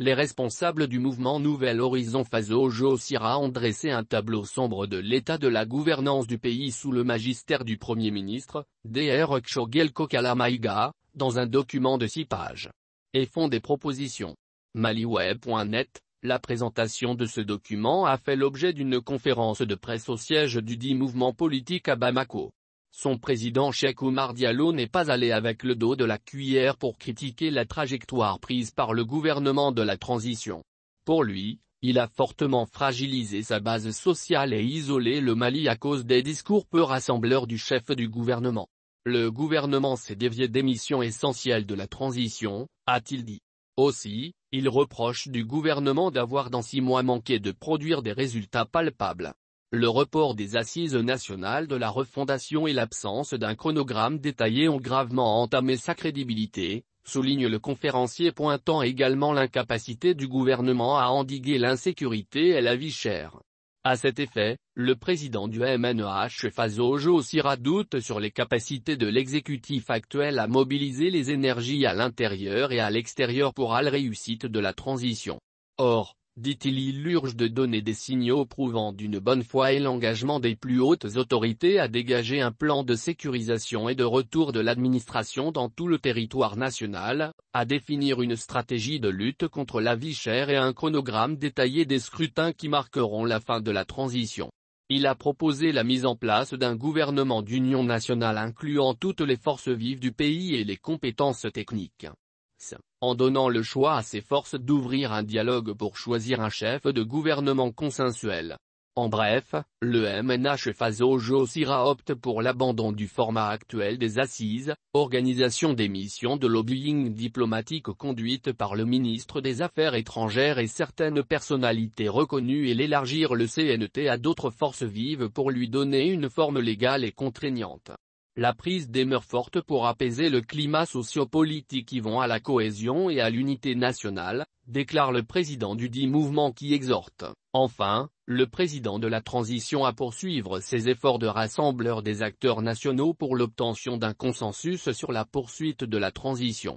les responsables du mouvement Nouvel Horizon Faso Josira ont dressé un tableau sombre de l'état de la gouvernance du pays sous le magistère du Premier ministre, Dr Choguel Kokala dans un document de 6 pages. Et font des propositions. Maliweb.net, la présentation de ce document a fait l'objet d'une conférence de presse au siège du dit mouvement politique à Bamako. Son président Cheikh Oumar Diallo n'est pas allé avec le dos de la cuillère pour critiquer la trajectoire prise par le gouvernement de la transition. Pour lui, il a fortement fragilisé sa base sociale et isolé le Mali à cause des discours peu rassembleurs du chef du gouvernement. Le gouvernement s'est dévié des missions essentielles de la transition, a-t-il dit. Aussi, il reproche du gouvernement d'avoir dans 6 mois manqué de produire des résultats palpables. Le report des assises nationales de la refondation et l'absence d'un chronogramme détaillé ont gravement entamé sa crédibilité, souligne le conférencier, pointant également l'incapacité du gouvernement à endiguer l'insécurité et la vie chère. À cet effet, le président du MNH Faso Josira doute sur les capacités de l'exécutif actuel à mobiliser les énergies à l'intérieur et à l'extérieur pour la réussite de la transition. Or, dit-il, il urge de donner des signaux prouvant d'une bonne foi et l'engagement des plus hautes autorités à dégager un plan de sécurisation et de retour de l'administration dans tout le territoire national, à définir une stratégie de lutte contre la vie chère et un chronogramme détaillé des scrutins qui marqueront la fin de la transition. Il a proposé la mise en place d'un gouvernement d'union nationale incluant toutes les forces vives du pays et les compétences techniques. En donnant le choix à ces forces d'ouvrir un dialogue pour choisir un chef de gouvernement consensuel. En bref, le MNH Faso Josira opte pour l'abandon du format actuel des assises, organisation des missions de lobbying diplomatique conduite par le ministre des Affaires étrangères et certaines personnalités reconnues et l'élargir le CNT à d'autres forces vives pour lui donner une forme légale et contraignante. La prise demeure forte pour apaiser le climat socio-politique qui vont à la cohésion et à l'unité nationale, déclare le président du dit mouvement qui exhorte, enfin, le président de la transition à poursuivre ses efforts de rassembleur des acteurs nationaux pour l'obtention d'un consensus sur la poursuite de la transition.